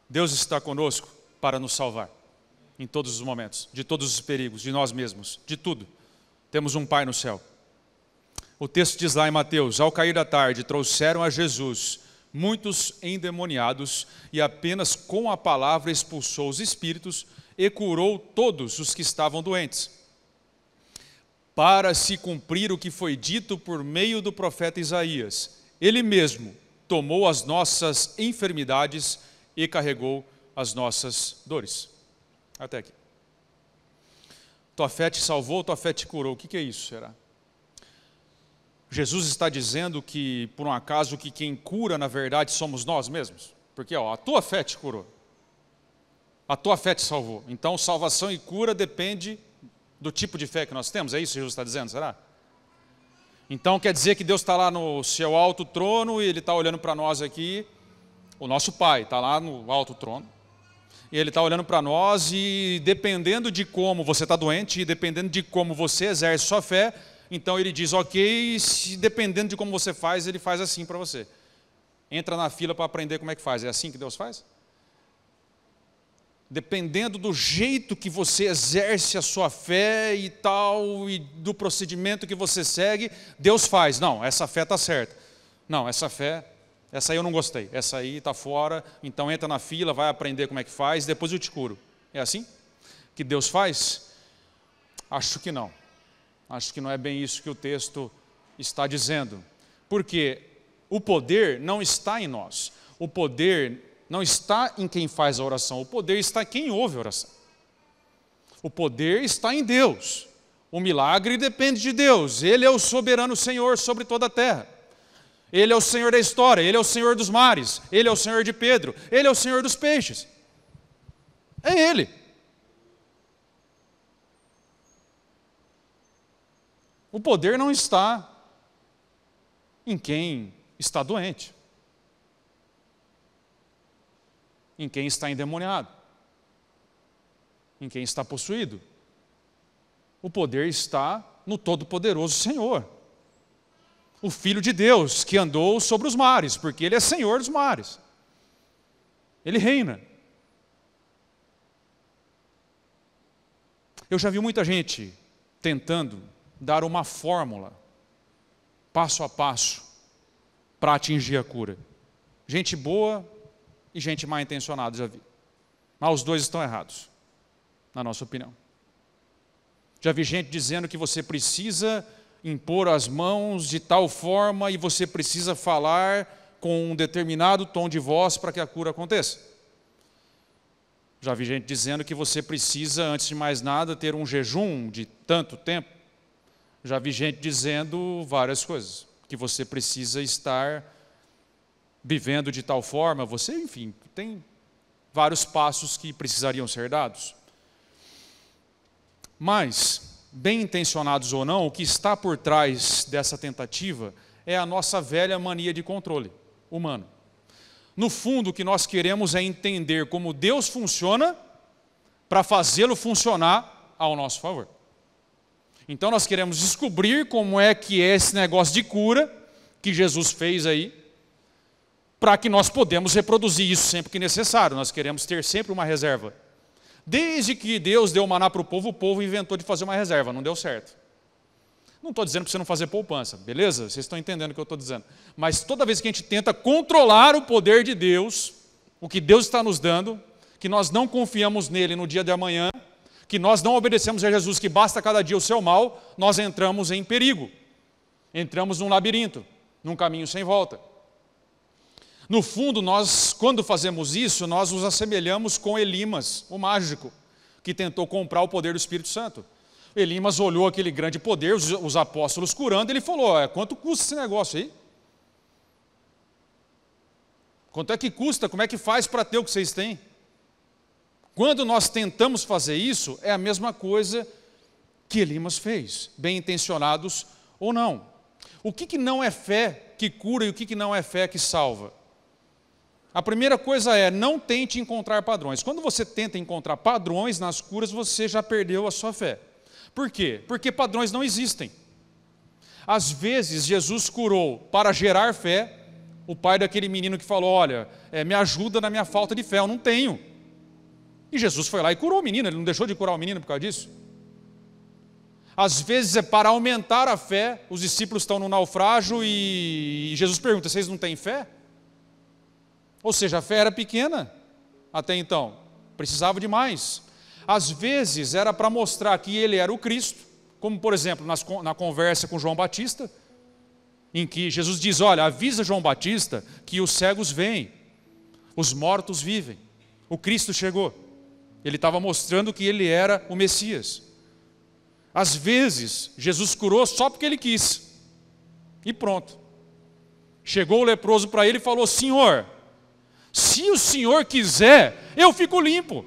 Deus está conosco para nos salvar. Em todos os momentos, de todos os perigos, de nós mesmos, de tudo. Temos um Pai no céu. O texto diz lá em Mateus: ao cair da tarde, trouxeram a Jesus muitos endemoniados, e apenas com a palavra expulsou os espíritos e curou todos os que estavam doentes. Para se cumprir o que foi dito por meio do profeta Isaías: Ele mesmo tomou as nossas enfermidades e carregou as nossas dores. Até aqui. Tua fé te salvou, tua fé te curou. O que é isso, será? Jesus está dizendo que, por um acaso, que quem cura, na verdade, somos nós mesmos? Porque a tua fé te curou. A tua fé te salvou. Então, salvação e cura depende do tipo de fé que nós temos. É isso que Jesus está dizendo, será? Então, quer dizer que Deus está lá no seu alto trono e Ele está olhando para nós aqui. O nosso Pai está lá no alto trono. E Ele está olhando para nós e, dependendo de como você está doente, e dependendo de como você exerce sua fé, então Ele diz: ok, se dependendo de como você faz, Ele faz assim para você. Entra na fila para aprender como é que faz. É assim que Deus faz? Dependendo do jeito que você exerce a sua fé e tal, e do procedimento que você segue, Deus faz. Não, essa fé está certa. Não, essa aí eu não gostei. Essa aí está fora, então entra na fila, vai aprender como é que faz, depois eu te curo. É assim que Deus faz? Acho que não. Acho que não é bem isso que o texto está dizendo. Porque o poder não está em nós. O poder não está em quem faz a oração. O poder está em quem ouve a oração. O poder está em Deus. O milagre depende de Deus. Ele é o soberano Senhor sobre toda a terra. Ele é o Senhor da história. Ele é o Senhor dos mares. Ele é o Senhor de Pedro. Ele é o Senhor dos peixes. É Ele. O poder não está em quem está doente, em quem está endemoniado, em quem está possuído. O poder está no Todo-Poderoso Senhor. o Filho de Deus, que andou sobre os mares, porque Ele é Senhor dos mares. Ele reina. Eu já vi muita gente tentando dar uma fórmula, passo a passo, para atingir a cura. Gente boa e gente mal intencionada, já vi. Mas os dois estão errados, na nossa opinião. Já vi gente dizendo que você precisa impor as mãos de tal forma e você precisa falar com um determinado tom de voz para que a cura aconteça. Já vi gente dizendo que você precisa, antes de mais nada, ter um jejum de tanto tempo. Já vi gente dizendo várias coisas, que você precisa estar vivendo de tal forma, você, enfim, tem vários passos que precisariam ser dados. Mas, bem intencionados ou não, o que está por trás dessa tentativa é a nossa velha mania de controle humano. No fundo, o que nós queremos é entender como Deus funciona para fazê-lo funcionar ao nosso favor. Então nós queremos descobrir como é que é esse negócio de cura que Jesus fez aí, para que nós podemos reproduzir isso sempre que necessário. Nós queremos ter sempre uma reserva. Desde que Deus deu maná para o povo inventou de fazer uma reserva, não deu certo. Não estou dizendo para você não fazer poupança, beleza? Vocês estão entendendo o que eu estou dizendo. Mas toda vez que a gente tenta controlar o poder de Deus, o que Deus está nos dando, que nós não confiamos nele no dia de amanhã, que nós não obedecemos a Jesus, que basta cada dia o seu mal, nós entramos em perigo. Entramos num labirinto, num caminho sem volta. No fundo, nós, quando fazemos isso, nós nos assemelhamos com Elimas, o mágico, que tentou comprar o poder do Espírito Santo. Elimas olhou aquele grande poder, os apóstolos curando, ele falou, quanto custa esse negócio aí? Quanto é que custa? Como é que faz para ter o que vocês têm? Quando nós tentamos fazer isso, é a mesma coisa que Elimas fez, bem intencionados ou não. O que não é fé que cura e o que não é fé que salva? A primeira coisa é, não tente encontrar padrões. Quando você tenta encontrar padrões nas curas, você já perdeu a sua fé. Por quê? Porque padrões não existem. Às vezes, Jesus curou para gerar fé, o pai daquele menino que falou, olha, me ajuda na minha falta de fé, eu não tenho. E Jesus foi lá e curou o menino, ele não deixou de curar o menino por causa disso. Às vezes é para aumentar a fé, os discípulos estão no naufrágio e Jesus pergunta, vocês não têm fé? Ou seja, a fé era pequena até então, precisava de mais. Às vezes era para mostrar que ele era o Cristo, como por exemplo na conversa com João Batista, em que Jesus diz, olha, avisa João Batista que os cegos veem, os mortos vivem, o Cristo chegou. Ele estava mostrando que ele era o Messias. Às vezes, Jesus curou só porque ele quis. E pronto. Chegou o leproso para ele e falou, Senhor, se o Senhor quiser, eu fico limpo.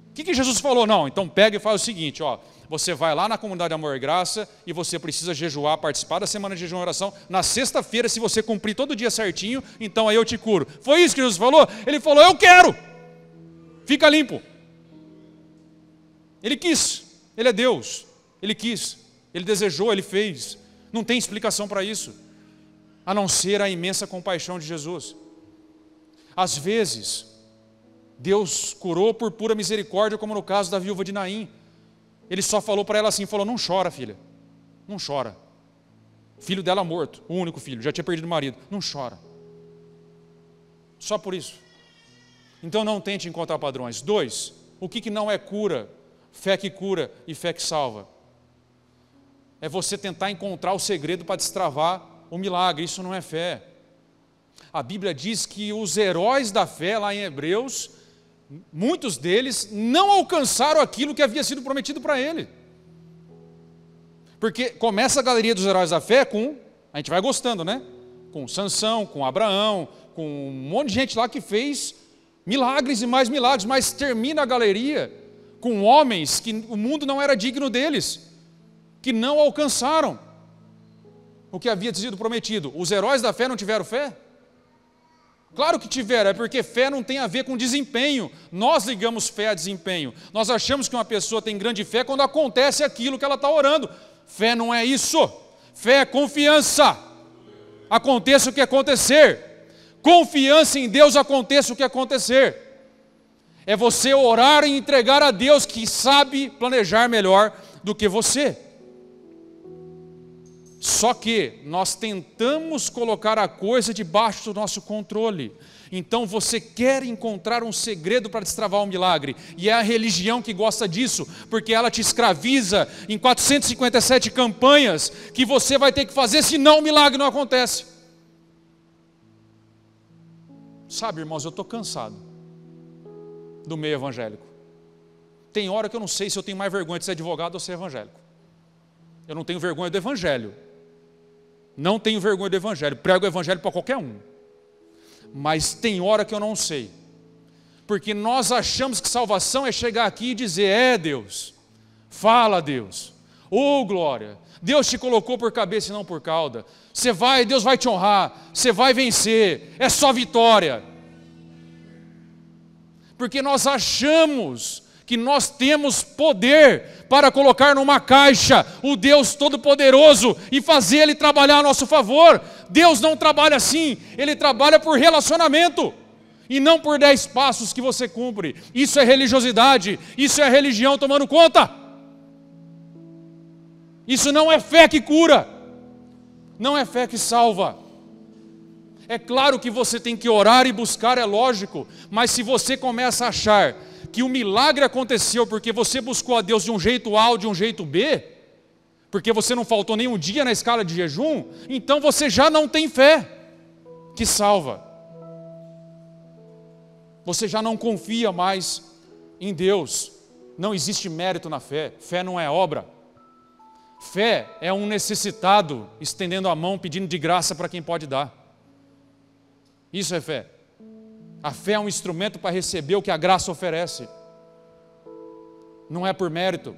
O que Jesus falou? Não, então pega e faz o seguinte, você vai lá na comunidade Amor e Graça e você precisa jejuar, participar da semana de jejum e oração. Na sexta-feira, se você cumprir todo dia certinho, então aí eu te curo. Foi isso que Jesus falou? Ele falou, eu quero. Fica limpo. Ele quis. Ele é Deus, ele quis, ele desejou, ele fez. Não tem explicação para isso, a não ser a imensa compaixão de Jesus. Às vezes, Deus curou por pura misericórdia, como no caso da viúva de Naim. Ele só falou para ela assim, falou, não chora, filha, não chora. O filho dela morto, o único filho, já tinha perdido o marido, não chora. Só por isso. Então não tente encontrar padrões. 2, o que não é cura? Fé que cura e fé que salva. É você tentar encontrar o segredo para destravar o milagre. Isso não é fé. A Bíblia diz que os heróis da fé, lá em Hebreus, muitos deles não alcançaram aquilo que havia sido prometido para ele. Porque começa a galeria dos heróis da fé com, a gente vai gostando, né? Com Sansão, com Abraão, com um monte de gente lá que fez milagres e mais milagres, mas termina a galeria com homens que o mundo não era digno deles, que não alcançaram o que havia sido prometido. Os heróis da fé não tiveram fé? Claro que tiveram, é porque fé não tem a ver com desempenho. Nós ligamos fé a desempenho. Nós achamos que uma pessoa tem grande fé quando acontece aquilo que ela está orando. Fé não é isso. Fé é confiança. Aconteça o que acontecer. Confiança em Deus, aconteça o que acontecer. É você orar e entregar a Deus que sabe planejar melhor do que você. Só que nós tentamos colocar a coisa debaixo do nosso controle. Então você quer encontrar um segredo para destravar um milagre. E é a religião que gosta disso, porque ela te escraviza em 457 campanhas que você vai ter que fazer, senão o milagre não acontece. Sabe, irmãos, eu estou cansado do meio evangélico. Tem hora que eu não sei se eu tenho mais vergonha de ser advogado ou ser evangélico. Eu não tenho vergonha do evangelho. Não tenho vergonha do evangelho. Prego o evangelho para qualquer um. Mas tem hora que eu não sei. Porque nós achamos que salvação é chegar aqui e dizer: Deus, fala Deus, glória, Deus te colocou por cabeça e não por cauda. Você vai, Deus vai te honrar, você vai vencer, é só vitória. Porque nós achamos que nós temos poder para colocar numa caixa o Deus Todo-Poderoso e fazer Ele trabalhar a nosso favor. Deus não trabalha assim, Ele trabalha por relacionamento e não por 10 passos que você cumpre. Isso é religiosidade, isso é a religião tomando conta. Isso não é fé que cura, não é fé que salva. É claro que você tem que orar e buscar, é lógico, mas se você começa a achar que o milagre aconteceu porque você buscou a Deus de um jeito A ou de um jeito B, porque você não faltou nenhum dia na escala de jejum, então você já não tem fé que salva. Você já não confia mais em Deus. Não existe mérito na fé. Fé não é obra. Fé é um necessitado estendendo a mão pedindo de graça para quem pode dar. Isso é fé. A fé é um instrumento para receber o que a graça oferece. Não é por mérito.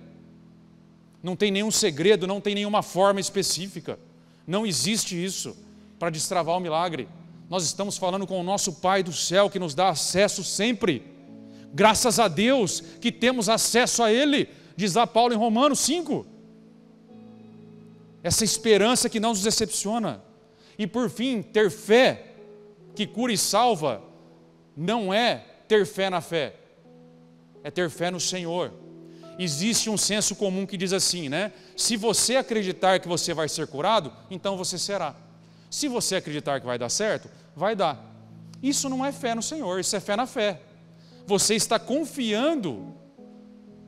Não tem nenhum segredo, não tem nenhuma forma específica. Não existe isso para destravar o milagre. Nós estamos falando com o nosso Pai do céu que nos dá acesso sempre. Graças a Deus que temos acesso a Ele, diz lá Paulo em Romanos 5. Essa esperança que não nos decepciona. E por fim, ter fé que cura e salva não é ter fé na fé, é ter fé no Senhor. Existe um senso comum que diz assim, né? Se você acreditar que você vai ser curado, então você será. Se você acreditar que vai dar certo, vai dar. Isso não é fé no Senhor, isso é fé na fé. Você está confiando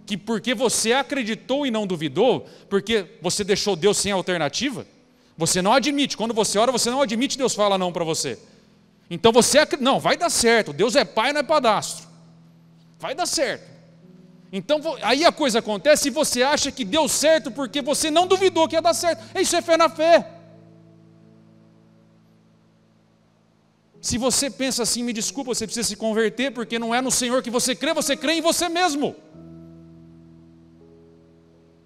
que porque você acreditou e não duvidou, porque você deixou Deus sem alternativa, você não admite. Quando você ora, você não admite Deus fala não para você. Então você, não, vai dar certo, Deus é pai, não é padastro, vai dar certo. Então aí a coisa acontece e você acha que deu certo porque você não duvidou que ia dar certo. Isso é fé na fé. Se você pensa assim, me desculpa, você precisa se converter, porque não é no Senhor que você crê em você mesmo.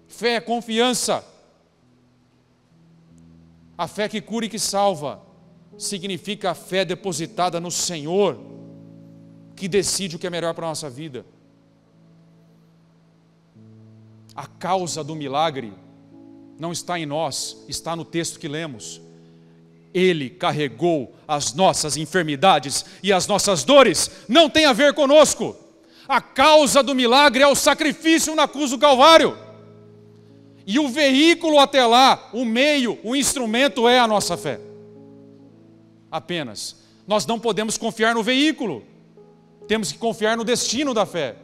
Fé é confiança. A fé que cura e que salva significa a fé depositada no Senhor, que decide o que é melhor para a nossa vida. A causa do milagre não está em nós, está no texto que lemos. Ele carregou as nossas enfermidades e as nossas dores, não tem a ver conosco. A causa do milagre é o sacrifício na cruz do Calvário. E o veículo até lá, o meio, o instrumento é a nossa fé. Apenas. Nós não podemos confiar no veículo, temos que confiar no destino da fé.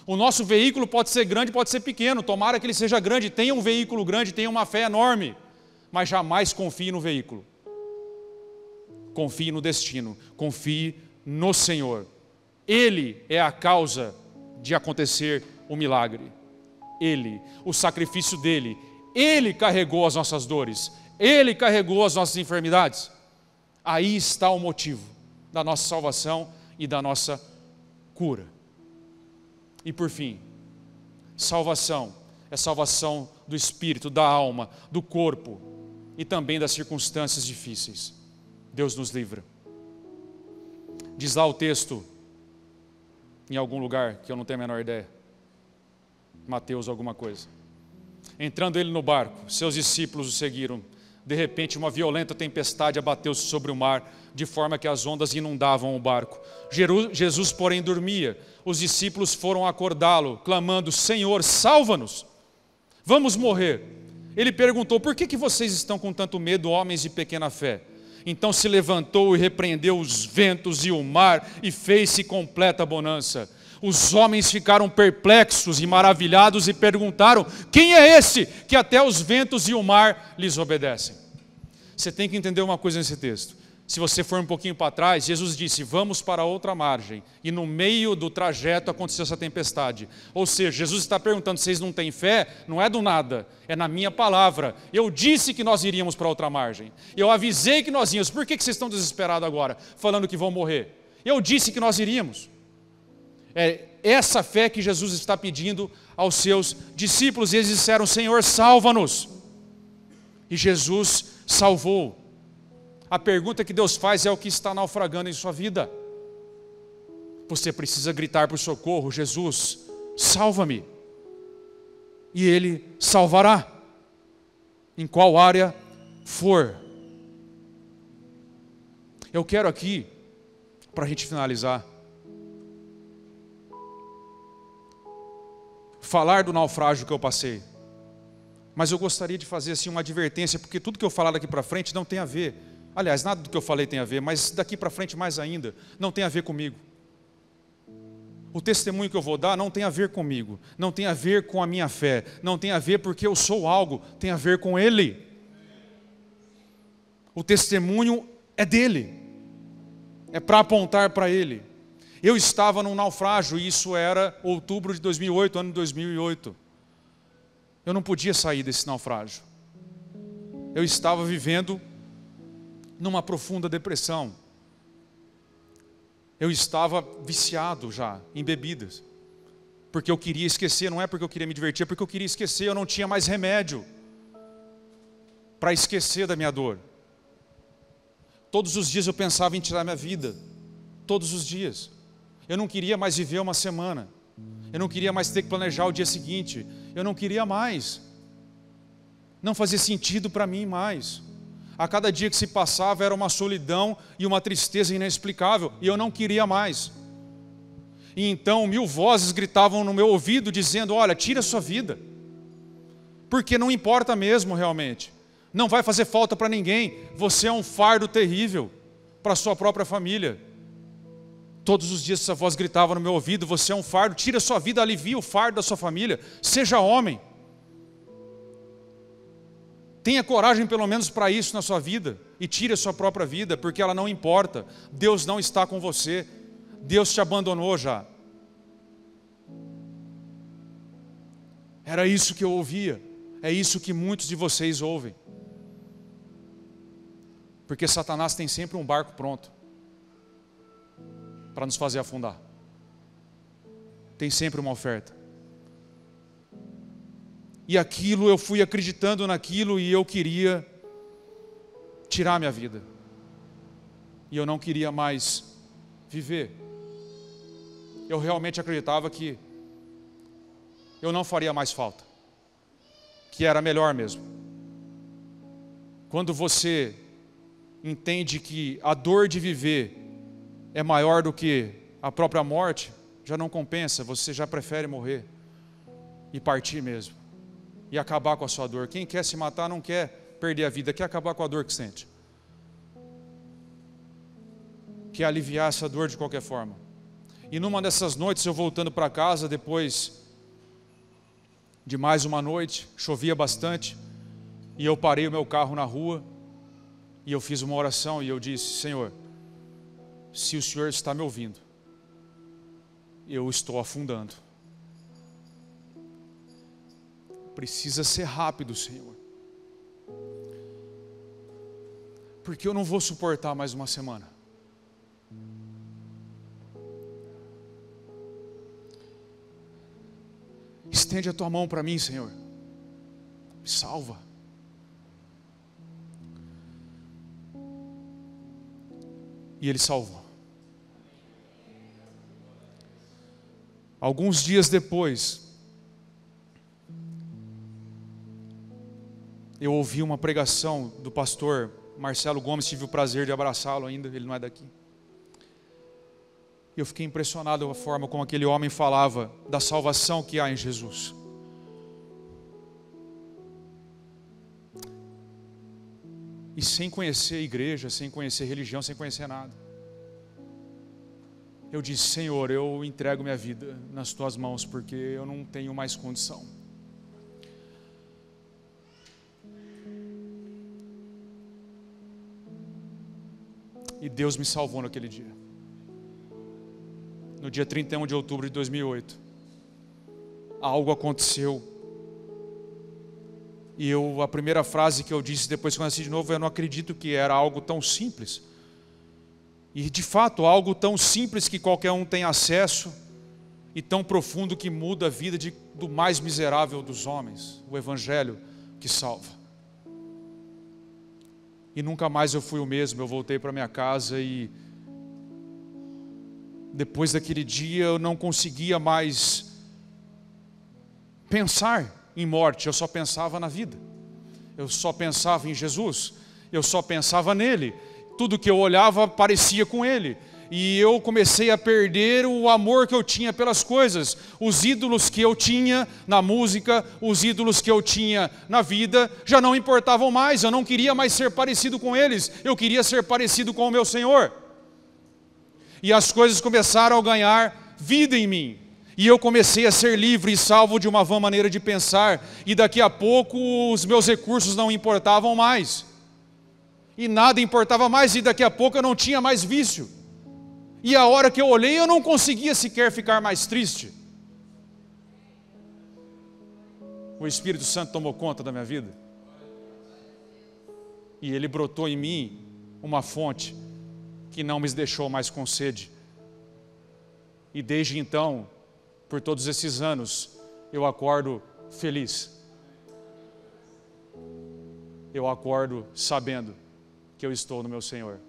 O nosso veículo pode ser grande, pode ser pequeno, tomara que ele seja grande, tenha um veículo grande, tenha uma fé enorme, mas jamais confie no veículo. Confie no destino, confie no Senhor. Ele é a causa de acontecer o milagre. Ele, o sacrifício dele, Ele carregou as nossas dores, Ele carregou as nossas enfermidades. Aí está o motivo da nossa salvação e da nossa cura. E por fim, salvação é salvação do espírito, da alma, do corpo e também das circunstâncias difíceis. Deus nos livra. Diz lá o texto, em algum lugar que eu não tenho a menor ideia, Mateus alguma coisa. Entrando ele no barco, seus discípulos o seguiram. De repente, uma violenta tempestade abateu-se sobre o mar, de forma que as ondas inundavam o barco. Jesus, porém, dormia. Os discípulos foram acordá-lo, clamando: Senhor, salva-nos! Vamos morrer. Ele perguntou: por que vocês estão com tanto medo, homens de pequena fé? Então se levantou e repreendeu os ventos e o mar, e fez-se completa bonança. Os homens ficaram perplexos e maravilhados e perguntaram: quem é esse que até os ventos e o mar lhes obedecem? Você tem que entender uma coisa nesse texto. Se você for um pouquinho para trás, Jesus disse: vamos para outra margem. E no meio do trajeto aconteceu essa tempestade. Ou seja, Jesus está perguntando: vocês não têm fé? Não é do nada, é na minha palavra. Eu disse que nós iríamos para outra margem. Eu avisei que nós íamos. Por que vocês estão desesperados agora, falando que vão morrer? Eu disse que nós iríamos. É essa fé que Jesus está pedindo aos seus discípulos. E eles disseram: Senhor, salva-nos. E Jesus salvou. A pergunta que Deus faz é o que está naufragando em sua vida. Você precisa gritar por socorro: Jesus, salva-me. E Ele salvará, em qual área for. Eu quero aqui, para a gente finalizar, falar do naufrágio que eu passei. Mas eu gostaria de fazer assim uma advertência, porque tudo que eu falar daqui para frente não tem a ver. Aliás, nada do que eu falei tem a ver, mas daqui para frente mais ainda, não tem a ver comigo. O testemunho que eu vou dar não tem a ver comigo, não tem a ver com a minha fé, não tem a ver porque eu sou algo, tem a ver com Ele. O testemunho é dele, é para apontar para Ele. Eu estava num naufrágio, e isso era outubro de 2008, ano de 2008. Eu não podia sair desse naufrágio. Eu estava vivendo numa profunda depressão. Eu estava viciado já em bebidas. Porque eu queria esquecer, não é porque eu queria me divertir, é porque eu queria esquecer, eu não tinha mais remédio para esquecer da minha dor. Todos os dias eu pensava em tirar minha vida. Todos os dias. Eu não queria mais viver uma semana. Eu não queria mais ter que planejar o dia seguinte. Eu não queria mais. Não fazia sentido para mim mais. A cada dia que se passava era uma solidão e uma tristeza inexplicável. E eu não queria mais. E então 1000 vozes gritavam no meu ouvido dizendo: olha, tira a sua vida. Porque não importa mesmo realmente. Não vai fazer falta para ninguém. Você é um fardo terrível para a sua própria família. Todos os dias essa voz gritava no meu ouvido: você é um fardo, tira a sua vida, alivia o fardo da sua família. Seja homem. Tenha coragem pelo menos para isso na sua vida. E tire a sua própria vida, porque ela não importa. Deus não está com você. Deus te abandonou já. Era isso que eu ouvia. É isso que muitos de vocês ouvem. Porque Satanás tem sempre um barco pronto para nos fazer afundar. Tem sempre uma oferta. E aquilo, eu fui acreditando naquilo e eu queria tirar minha vida. E eu não queria mais viver. Eu realmente acreditava que eu não faria mais falta. Que era melhor mesmo. Quando você entende que a dor de viver é maior do que a própria morte, já não compensa, você já prefere morrer e partir mesmo, e acabar com a sua dor. Quem quer se matar não quer perder a vida, quer acabar com a dor que sente, quer aliviar essa dor de qualquer forma. E numa dessas noites, eu voltando para casa, depois de mais uma noite, chovia bastante, e eu parei o meu carro na rua, e eu fiz uma oração, e eu disse: Senhor, se o Senhor está me ouvindo, eu estou afundando. Precisa ser rápido, Senhor. Porque eu não vou suportar mais uma semana. Estende a tua mão para mim, Senhor. Me salva. E Ele salvou. Alguns dias depois, eu ouvi uma pregação do pastor Marcelo Gomes, tive o prazer de abraçá-lo ainda, ele não é daqui. E eu fiquei impressionado com a forma como aquele homem falava da salvação que há em Jesus. E sem conhecer a igreja, sem conhecer religião, sem conhecer nada. Eu disse: Senhor, eu entrego minha vida nas tuas mãos, porque eu não tenho mais condição. E Deus me salvou naquele dia. No dia 31 de outubro de 2008. Algo aconteceu. E a primeira frase que eu disse depois que eu nasci de novo, eu não acredito que era algo tão simples. E de fato, algo tão simples que qualquer um tem acesso, e tão profundo que muda a vida do mais miserável dos homens, o Evangelho que salva. E nunca mais eu fui o mesmo, eu voltei para minha casa e depois daquele dia eu não conseguia mais pensar em morte, eu só pensava na vida. Eu só pensava em Jesus, eu só pensava nele. Tudo que eu olhava parecia com ele. E eu comecei a perder o amor que eu tinha pelas coisas. Os ídolos que eu tinha na música, os ídolos que eu tinha na vida, já não importavam mais. Eu não queria mais ser parecido com eles. Eu queria ser parecido com o meu Senhor. E as coisas começaram a ganhar vida em mim. E eu comecei a ser livre e salvo de uma vã maneira de pensar. E daqui a pouco os meus recursos não importavam mais. E nada importava mais. E daqui a pouco eu não tinha mais vício. E a hora que eu olhei, eu não conseguia sequer ficar mais triste. O Espírito Santo tomou conta da minha vida. E Ele brotou em mim uma fonte que não me deixou mais com sede. E desde então, por todos esses anos, eu acordo feliz. Eu acordo sabendo que eu estou no meu Senhor.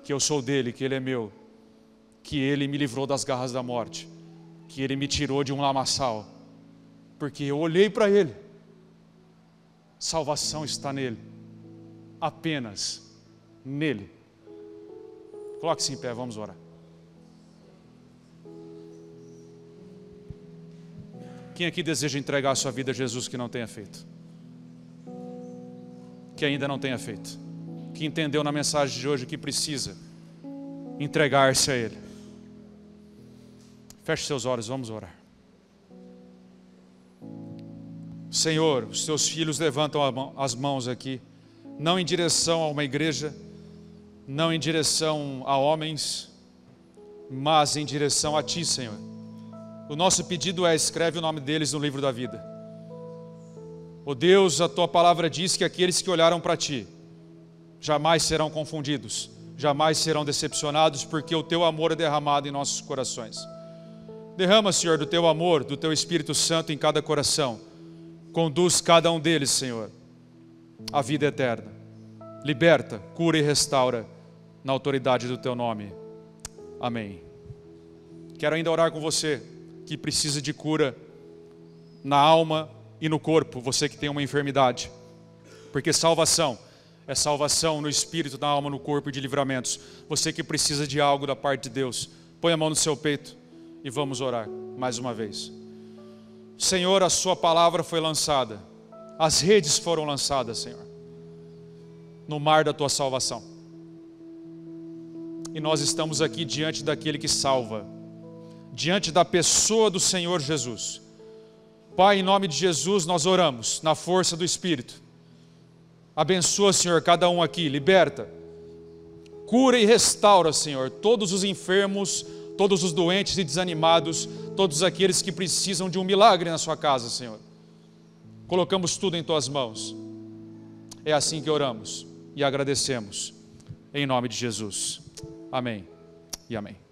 Que eu sou dele, que ele é meu. Que ele me livrou das garras da morte. Que ele me tirou de um lamaçal. Porque eu olhei para ele. Salvação está nele. Apenas nele. Coloque-se em pé, vamos orar. Quem aqui deseja entregar a sua vida a Jesus que não tenha feito? Que ainda não tenha feito. Que entendeu na mensagem de hoje que precisa entregar-se a Ele. Feche seus olhos, vamos orar. Senhor, os teus filhos levantam as mãos aqui, não em direção a uma igreja, não em direção a homens, mas em direção a Ti, Senhor. O nosso pedido é: escreve o nome deles no livro da vida. Ó Deus, a Tua palavra diz que aqueles que olharam para Ti jamais serão confundidos, jamais serão decepcionados, porque o Teu amor é derramado em nossos corações. Derrama, Senhor, do Teu amor, do Teu Espírito Santo em cada coração. Conduz cada um deles, Senhor, à vida eterna. Liberta, cura e restaura na autoridade do Teu nome. Amém. Quero ainda orar com você que precisa de cura na alma e no corpo, você que tem uma enfermidade. Porque salvação é salvação no espírito, na alma, no corpo e de livramentos. Você que precisa de algo da parte de Deus, põe a mão no seu peito e vamos orar mais uma vez. Senhor, a Sua palavra foi lançada, as redes foram lançadas, Senhor, no mar da Tua salvação. E nós estamos aqui diante daquele que salva, diante da pessoa do Senhor Jesus. Pai, em nome de Jesus nós oramos, na força do Espírito. Abençoa, Senhor, cada um aqui, liberta, cura e restaura, Senhor, todos os enfermos, todos os doentes e desanimados, todos aqueles que precisam de um milagre na sua casa, Senhor. Colocamos tudo em Tuas mãos. É assim que oramos e agradecemos, em nome de Jesus. Amém e amém.